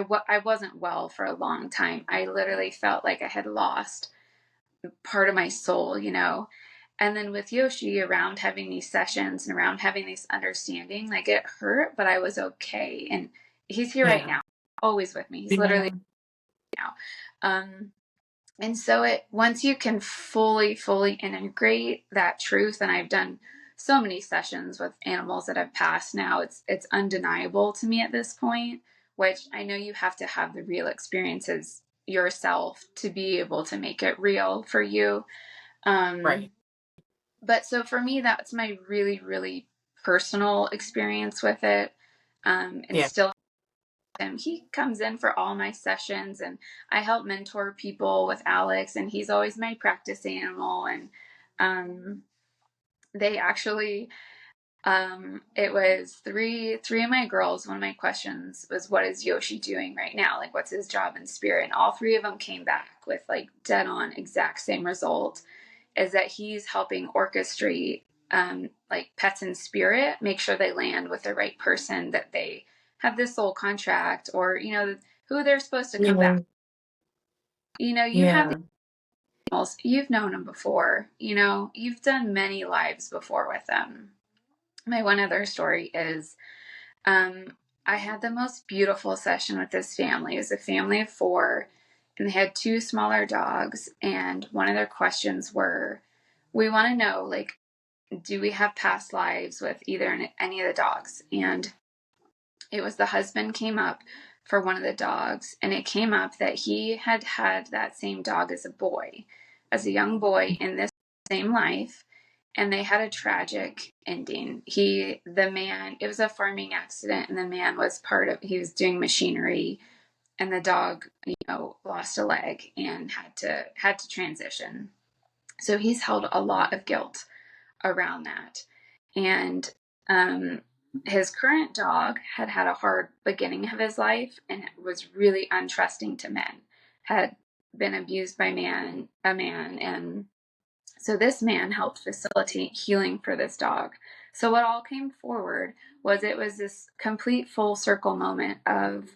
I wasn't well for a long time. I literally felt like I had lost part of my soul, you know. And then with Yoshi, around having these sessions and around having this understanding, like it hurt, but I was okay. And he's here right now, always with me. He's literally now. And so once you can fully integrate that truth, and I've done so many sessions with animals that have passed now, it's undeniable to me at this point, which I know you have to have the real experiences yourself to be able to make it real for you. Right. But so for me, that's my really, really personal experience with it. And still, he comes in for all my sessions, and I help mentor people with Alex, and he's always my practice animal. And they actually, it was three of my girls. One of my questions was, what is Yoshi doing right now? Like, what's his job in spirit? And all three of them came back with like dead on exact same result, is that he's helping orchestrate like pets in spirit, make sure they land with the right person, that they have this soul contract, or, you know, who they're supposed to come back. You know, you have the animals, you've known them before, you know, you've done many lives before with them. My one other story is I had the most beautiful session with this family. It was a family of 4, and they had 2 smaller dogs, and one of their questions were, we want to know, like, do we have past lives with either any of the dogs? And it was the husband came up for one of the dogs, and it came up that he had had that same dog as a young boy in this same life, and they had a tragic ending. The man, it was a farming accident, and the man was he was doing machinery, and the dog, you know, lost a leg and had to transition. So he's held a lot of guilt around that. And his current dog had had a hard beginning of his life and was really untrusting to men, had been abused by a man. And so this man helped facilitate healing for this dog. So what all came forward was, it was this complete full circle moment of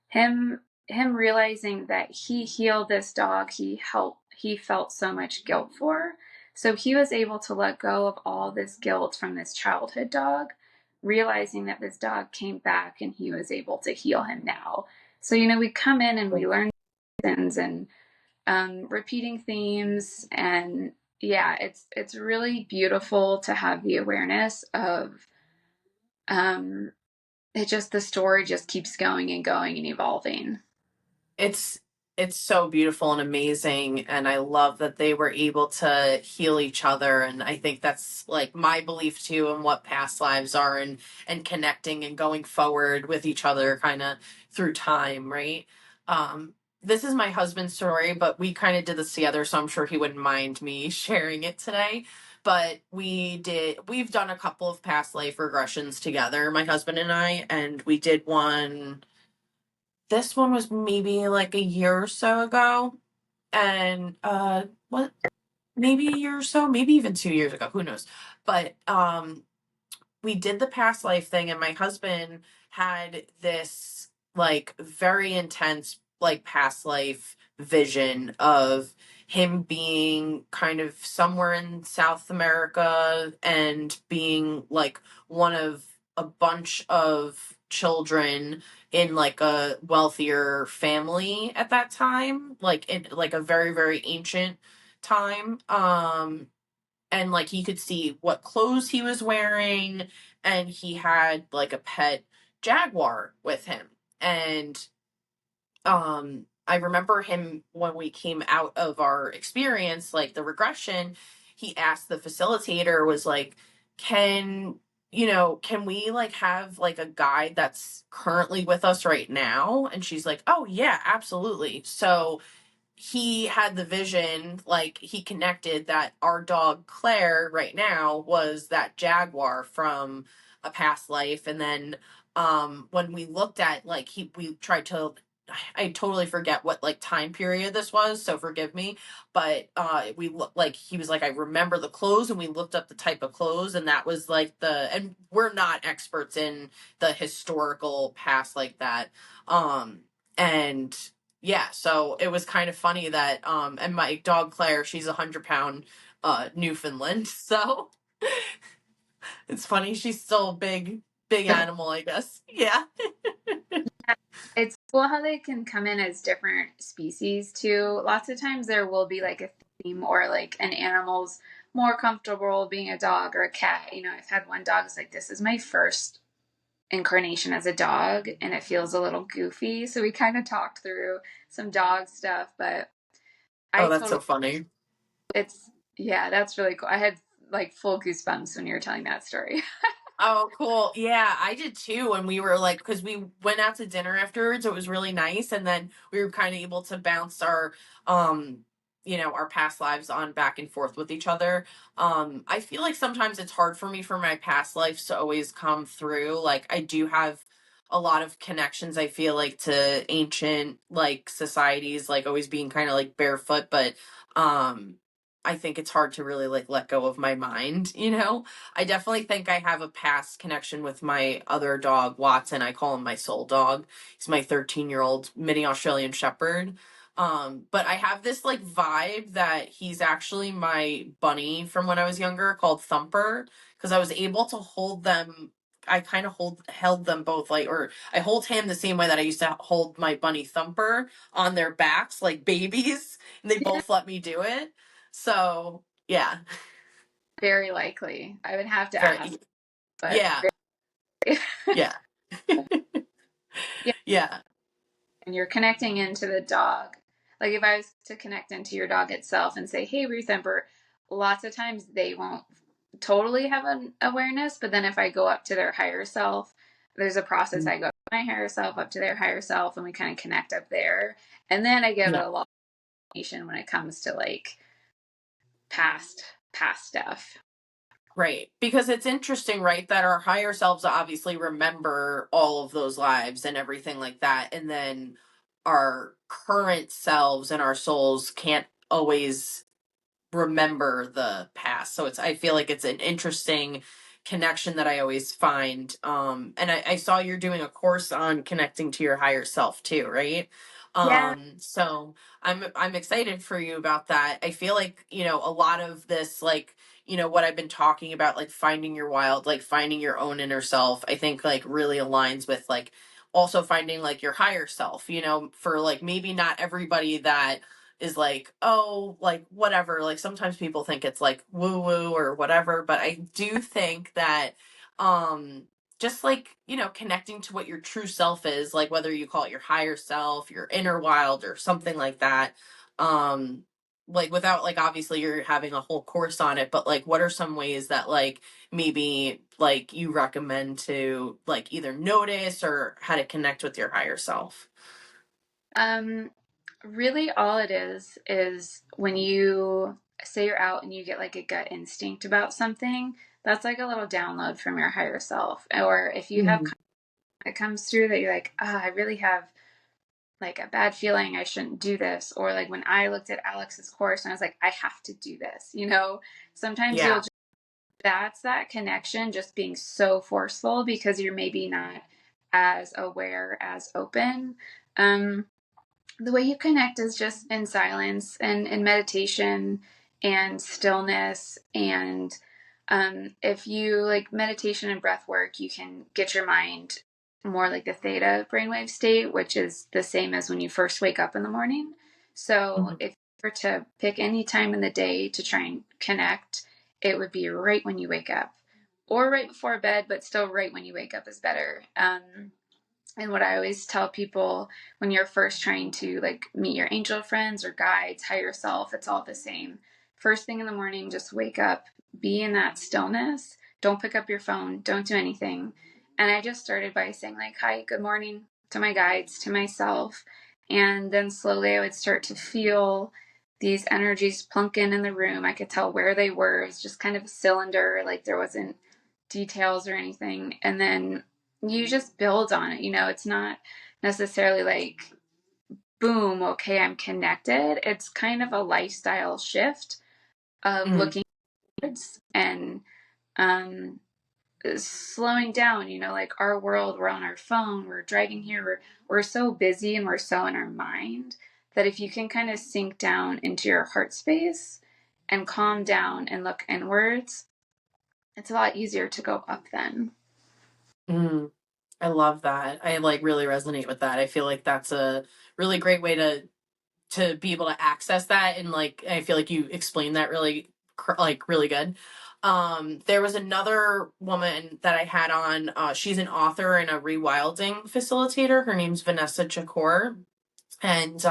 him realizing that he healed this dog he felt so much guilt for. So he was able to let go of all this guilt from this childhood dog, realizing that this dog came back and he was able to heal him now. So, you know, we come in and we learn things and repeating themes, and yeah, it's really beautiful to have the awareness of the story just keeps going and going and evolving. It's so beautiful and amazing, and I love that they were able to heal each other. And I think that's like my belief too, and what past lives are, and connecting and going forward with each other kind of through time, right? This is my husband's story, but we kind of did this together, so I'm sure he wouldn't mind me sharing it today. But we've done a couple of past life regressions together, my husband and I, and we did one. This one was maybe like a year or so ago. And what maybe a year or so, maybe even 2 years ago, who knows. But we did the past life thing, and my husband had this like very intense like past life vision of him being kind of somewhere in South America and being like one of a bunch of children in like a wealthier family at that time, like in like a very, very ancient time. And like he could see what clothes he was wearing, and he had like a pet jaguar with him. And I remember him, when we came out of our experience, like the regression, he asked the facilitator, was like, can we like have like a guide that's currently with us right now? And she's like, oh yeah, absolutely. So he had the vision, like he connected that our dog Claire right now was that jaguar from a past life. And then when we looked at like we tried to, I totally forget what like time period this was, so forgive me, but we look like, he was like, I remember the clothes, and we looked up the type of clothes, and that was like and we're not experts in the historical past like that. And yeah, so it was kind of funny that and my dog Claire, she's 100-pound Newfoundland, so it's funny she's still a big animal, I guess. Yeah. It's cool how they can come in as different species too. Lots of times there will be like a theme, or like an animal's more comfortable being a dog or a cat. I've had one dog who's like, this is my first incarnation as a dog and it feels a little goofy. So we kind of talked through some dog stuff, but I Oh, that's so totally, funny. yeah, that's really cool. I had like full goosebumps when you were telling that story. Oh, cool. Yeah, I did too. When we were like, because we went out to dinner afterwards, it was really nice, and then we were kind of able to bounce our, um, our past lives on back and forth with each other. I feel like sometimes it's hard for me for my past lives to always come through. Like, I do have a lot of connections. I feel like to ancient like societies, like always being kind of like barefoot, but I think it's hard to really like let go of my mind. I definitely think I have a past connection with my other dog, Watson. I call him my soul dog. He's my 13-year-old mini Australian Shepherd. But I have this like vibe that he's actually my bunny from when I was younger, called Thumper, because I was able to hold them. I kind of held them both, like, or I hold him the same way that I used to hold my bunny Thumper on their backs like babies, and they Yeah, both let me do it. So yeah, very likely. I would have to ask, very but yeah, yeah, yeah. yeah. And you're connecting into the dog. Like if I was to connect into your dog itself and say, "Hey, Ruth Ember," lots of times they won't totally have an awareness. But then if I go up to their higher self, there's a process. I go up to my higher self, up to their higher self, and we kind of connect up there. And then I give it Yeah. a lot of information when it comes to like past stuff. Right. Because it's interesting, right, that our higher selves obviously remember all of those lives and everything like that. And then our current selves and our souls can't always remember the past. So I feel like it's an interesting connection that I always find. And I saw you're doing a course on connecting to your higher self too, right? Yeah. So I'm excited for you about that. I feel like, a lot of this, like, what I've been talking about, like finding your wild, like finding your own inner self, I think like really aligns with like also finding like your higher self, for like maybe not everybody that is like, oh, like whatever. Like sometimes people think it's like woo woo or whatever, but I do think that um just like, connecting to what your true self is, like whether you call it your higher self, your inner wild or something like that. Um like without like obviously you're having a whole course on it, but like what are some ways that like maybe like you recommend to like either notice or how to connect with your higher self? Um, Really all it is when you say you're out and you get like a gut instinct about something, that's like a little download from your higher self. Or if you have Mhm. that comes through that you're like, I really have like a bad feeling I shouldn't do this. Or like when I looked at Alex's course and I was like, I have to do this. Sometimes you'll Yeah. just, that's that connection just being so forceful because you're maybe not as aware, as open. Um, the way you connect is just in silence and in meditation and stillness. And if you like meditation and breath work, you can get your mind more like the theta brainwave state, which is the same as when you first wake up in the morning. So Mhm. if you were to pick any time in the day to try and connect, it would be right when you wake up or right before bed, but still right when you wake up is better. And what I always tell people when you're first trying to like meet your angel friends or guides, higher self, it's all the same. First thing in the morning, just wake up, be in that stillness. Don't pick up your phone, don't do anything. And I just started by saying like, "Hi, good morning" to my guides, to myself. And then slowly I would start to feel these energies plunk in the room. I could tell where they were. It was just kind of a cylinder, like there wasn't details or anything. And then you just build on it. It's not necessarily like, boom, okay, I'm connected. It's kind of a lifestyle shift of Mhm. looking towards and um, slowing down, like our world, we're on our phone, we're driving here, we're so busy and we're so in our mind that if you can kind of sink down into your heart space and calm down and look inwards, it's a lot easier to go up then. I love that. I like really resonate with that. I feel like that's a really great way to be able to access that, and like I feel like you explained that really really good. There was another woman that I had on. She's an author and a rewilding facilitator. Her name's Vanessa Chakor, and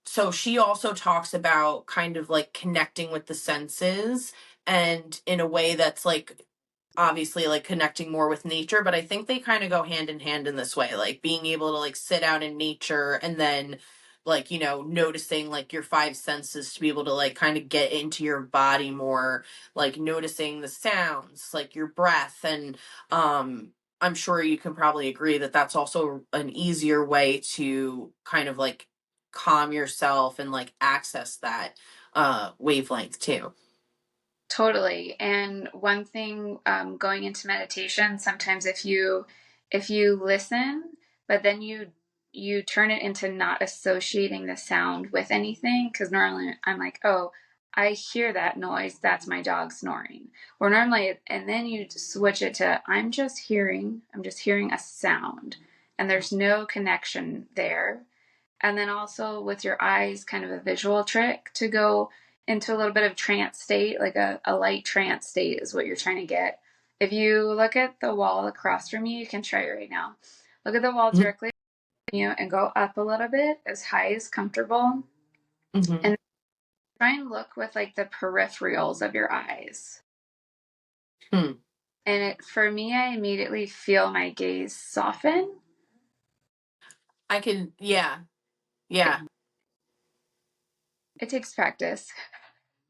so she also talks about kind of like connecting with the senses, and in a way that's like obviously like connecting more with nature, but I think they kind of go hand in hand in this way, like being able to like sit out in nature and then like noticing like your five senses to be able to like kind of get into your body more, like noticing the sounds, like your breath. And I'm sure you can probably agree that that's also an easier way to kind of like calm yourself and like access that wavelength too. Totally. And one thing, going into meditation, sometimes if you listen, but then you turn it into not associating the sound with anything, because normally I'm like, oh, I hear that noise, that's my dog snoring. Or normally, and then you switch it to I'm just hearing a sound, and there's no connection there. And then also with your eyes, kind of a visual trick to go into a little bit of trance state, like a light trance state is what you're trying to get. If you look at the wall across from you, you can try it right now. Look at the wall directly from you and go up a little bit as high as comfortable. Mm-hmm. And try and look with like the peripherals of your eyes. Hmm. And for me, I immediately feel my gaze soften. I can, yeah. Yeah. It takes practice.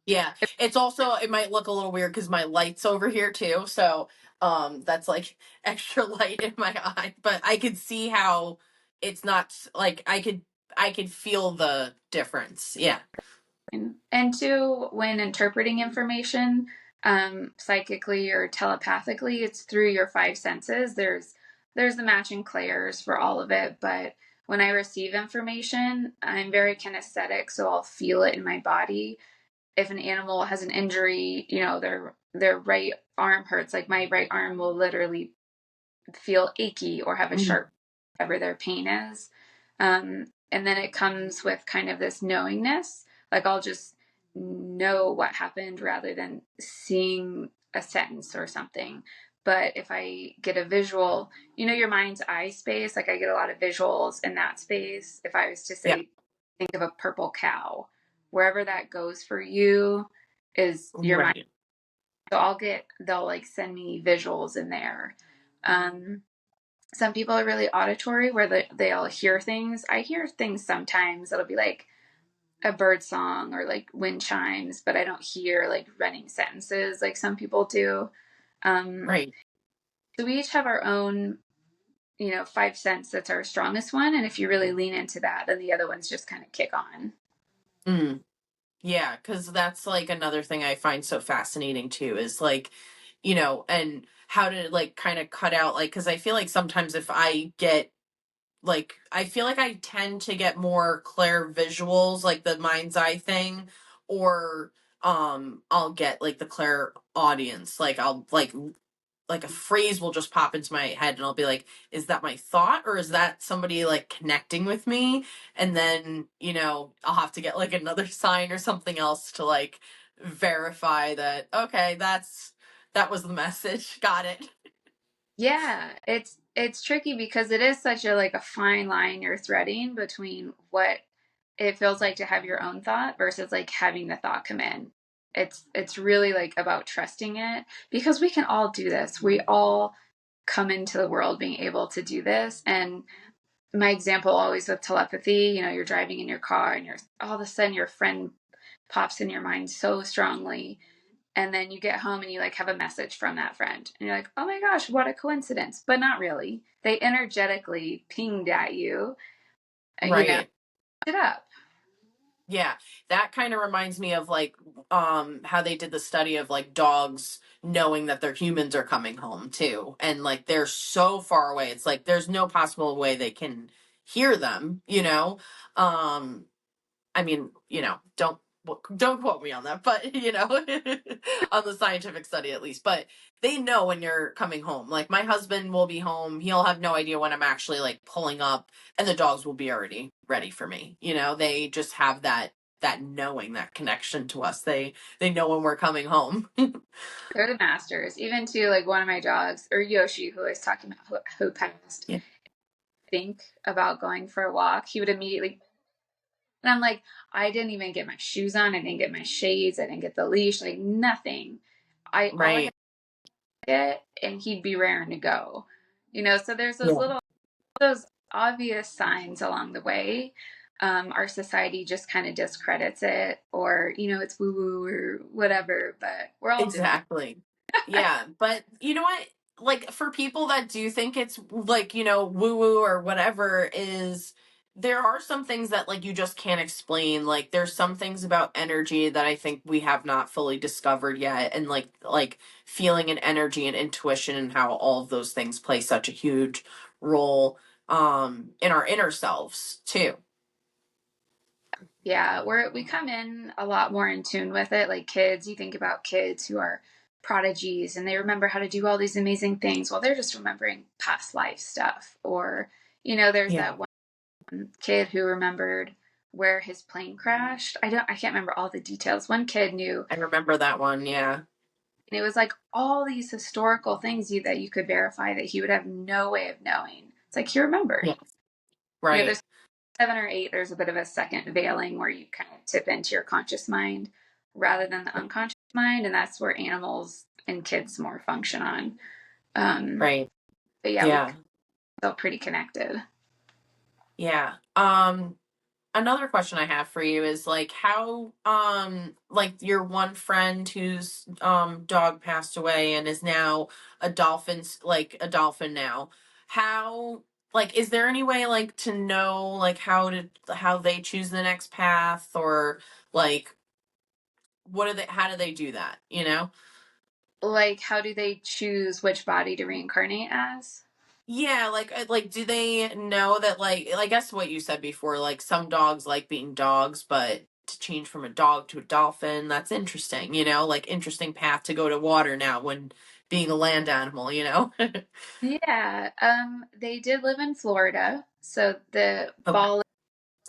Yeah. It's also, it might look a little weird because my light's over here too. So that's like extra light in my eye. But I could see how it's not like I could feel the difference. Yeah. And two, when interpreting information, psychically or telepathically, it's through your five senses. There's the matching clairs for all of it, but when I receive information, I'm very kinesthetic, so I'll feel it in my body. If an animal has an injury, their right arm hurts, like my right arm will literally feel achy or have a Mm. sharp, whatever their pain is. And then it comes with kind of this knowingness. Like I'll just know what happened rather than seeing a sentence or something. But if I get a visual, your mind's eye space, like I get a lot of visuals in that space. If I was to Yeah. say, think of a purple cow, wherever that goes for you is your mind. Right. So they'll like send me visuals in there. Um, some people are really auditory where they'll hear things. I hear things sometimes that'll be like a bird song or like wind chimes, but I don't hear like running sentences like some people do. Right. So we each have our own, five sense that's our strongest one. And if you really lean into that, then the other ones just kind of kick on. Mm. Yeah, because that's like another thing I find so fascinating too is like, and how to like kind of cut out like, because I feel like sometimes if I get like, I feel like I tend to get more clear visuals, like the mind's eye thing, or I'll get like the clear audience, like I'll like a phrase will just pop into my head and I'll be like, is that my thought or is that somebody like connecting with me? And then, I'll have to get like another sign or something else to like verify that, okay, that was the message. Got it. Yeah, it's tricky because it is such a like a fine line you're threading between what it feels like to have your own thought versus like having the thought come in. It's really like about trusting it because we can all do this. We all come into the world being able to do this. And my example always with telepathy, you're driving in your car and you're all of a sudden your friend pops in your mind so strongly, and then you get home and you like have a message from that friend and you're like, oh my gosh, what a coincidence. But not really, they energetically pinged at you, Right. it up. Yeah, that kind of reminds me of like how they did the study of like dogs knowing that their humans are coming home too. And like they're so far away. It's like there's no possible way they can hear them, you know? Um I mean, don't quote me on that, but on the scientific study at least. But they know when you're coming home. Like my husband will be home, he'll have no idea when I'm actually like pulling up, and the dogs will be already ready for me. They just have that knowing, that connection to us. They know when we're coming home. They're the masters. Even to like one of my dogs, or Yoshi, who I was talking about, who passed. Yeah. Think about going for a walk, he would immediately. And I'm like, I didn't even get my shoes on. I didn't get my shades. I didn't get the leash. Like nothing. All I had Right. to get, and he'd be raring to go. So there's Yeah. those obvious signs along the way. Our society just kind of discredits it, or it's woo woo or whatever. But we're all doing it. Exactly. Yeah. But you know what? Like for people that do think it's like, woo woo or whatever, is there are some things that like you just can't explain. Like there's some things about energy that I think we have not fully discovered yet. And like feeling and energy and intuition and how all of those things play such a huge role in our inner selves too. Yeah, we come in a lot more in tune with it. Like kids, you think about kids who are prodigies and they remember how to do all these amazing things. Well, they're just remembering past life stuff. Or, there's Yeah. that one kid who remembered where his plane crashed. I can't remember all the details. One kid knew, I remember that one. Yeah. and it was like all these historical things that you could verify that he would have no way of knowing. It's like he remembered. Yeah. Right. There's 7 or 8, there's a bit of a second veiling where you kind of tip into your conscious mind rather than the unconscious mind, and that's where animals and kids more function on. Um, Right. but yeah, we Yeah. feel pretty connected. Yeah. Another question I have for you is like how like your one friend whose dog passed away and is now a dolphin now. How like is there any way like to know like how they choose the next path, or like how do they do that, you know? Like, how do they choose which body to reincarnate as? Yeah, like do they know that like I guess what you said before, like some dogs like being dogs, but to change from a dog to a dolphin, that's interesting, like interesting path to go to water now when being a land animal. Yeah, they did live in Florida, so the Okay. ball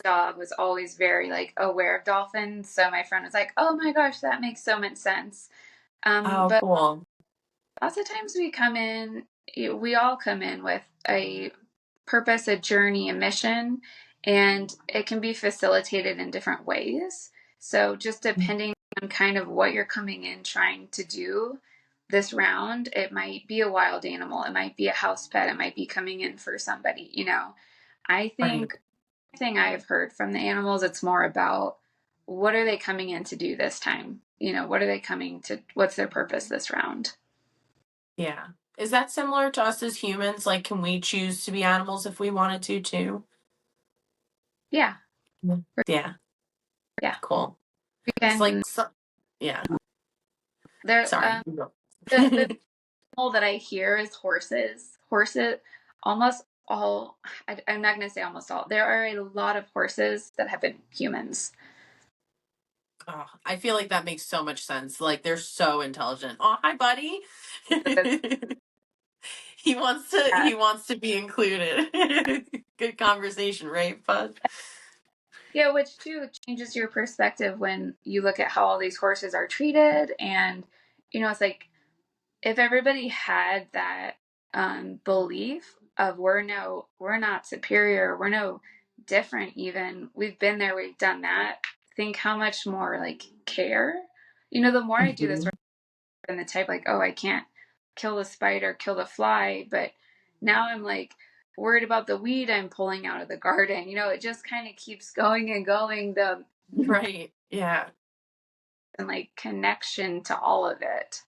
dog was always very like aware of dolphins. So my friend was like, "Oh my gosh, that makes so much sense." Oh, But cool. lots of times we all come in with a purpose, a journey, a mission, and it can be facilitated in different ways. So just depending on kind of what you're coming in trying to do this round, it might be a wild animal, it might be a house pet, it might be coming in for somebody. I Right. think thing I've heard from the animals, it's more about what are they coming in to do this time? What's their purpose this round? Yeah. Is that similar to us as humans? Like can we choose to be animals if we wanted to too? Yeah. Mm. Yeah. Yeah. Cool. We It's can, like yeah. there, Sorry. the animal that I hear is horses. Horses, almost all, I'm not going to say almost all, there are a lot of horses that have been humans. Oh, I feel like that makes so much sense. Like they're so intelligent. Oh, hi, buddy. Yeah. He wants to be included. Good conversation, right, bud? Yeah, which too changes your perspective when you look at how all these horses are treated. And, it's like if everybody had that belief of we're not superior, we're no different, even we've been there, we've done that. Think how much more like care. The more I do this, Mhm. and the type like, oh, I can't kill the spider, kill the fly, but now I'm like worried about the weed I'm pulling out of the garden. It just kind of keeps going and going. The Right. Yeah. and like connection to all of it.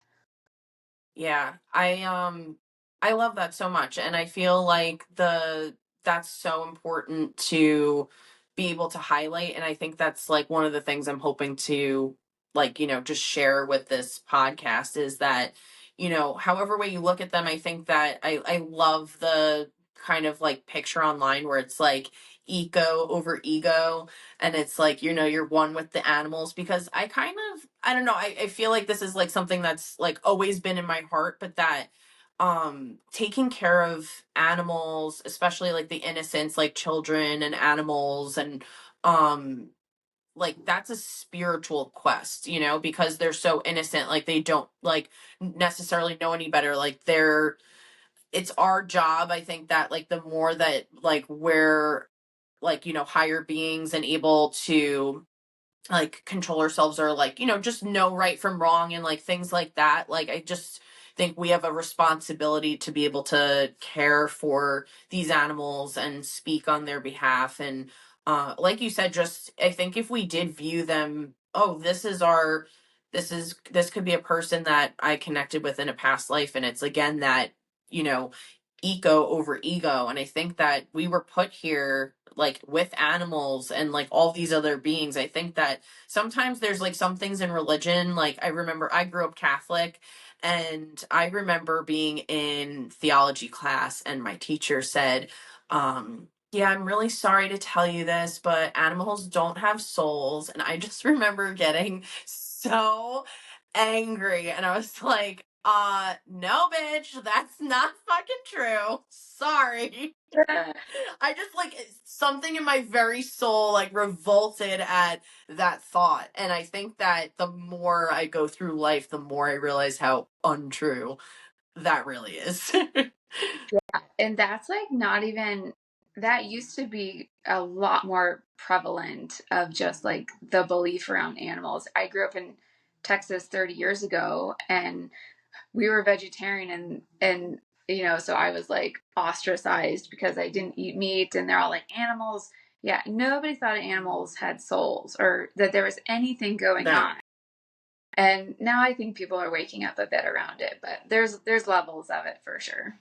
Yeah. I love that so much, and I feel like the that's so important to be able to highlight. And I think that's like one of the things I'm hoping to, like, just share with this podcast is that, however way you look at them, I think that I love the kind of like picture online where it's like eco over ego, and it's like, you're one with the animals, because I don't know, I feel like this is like something that's like always been in my heart, but that taking care of animals, especially like the innocents, like children and animals, and um like that's a spiritual quest, because they're so innocent, like they don't like necessarily know any better, like it's our job. I think that like the more that like we're like, higher beings and able to like control ourselves, or like, just know right from wrong and like things like that, like I just think we have a responsibility to be able to care for these animals and speak on their behalf. And like you said, just I think if we did view them, oh, this could be a person that I connected with in a past life, and it's again that, you know eco over ego. And I think that we were put here like with animals and like all these other beings. I think that sometimes there's like some things in religion, like I remember I grew up Catholic, and I remember being in theology class and my teacher said, yeah, I'm really sorry to tell you this, but animals don't have souls. And I just remember getting so angry, and I was like, no, bitch, that's not fucking true. Sorry. I just like something in my very soul like revolted at that thought. And I think that the more I go through life, the more I realize how untrue that really is. Yeah, and that's like not even, that used to be a lot more prevalent of just like the belief around animals. I grew up in Texas 30 years ago, and we were vegetarian, and so I was like ostracized because I didn't eat meat, and they're all like, animals. Yeah, nobody thought animals had souls or that there was anything going No. on. And now I think people are waking up a bit around it, but there's levels of it for sure.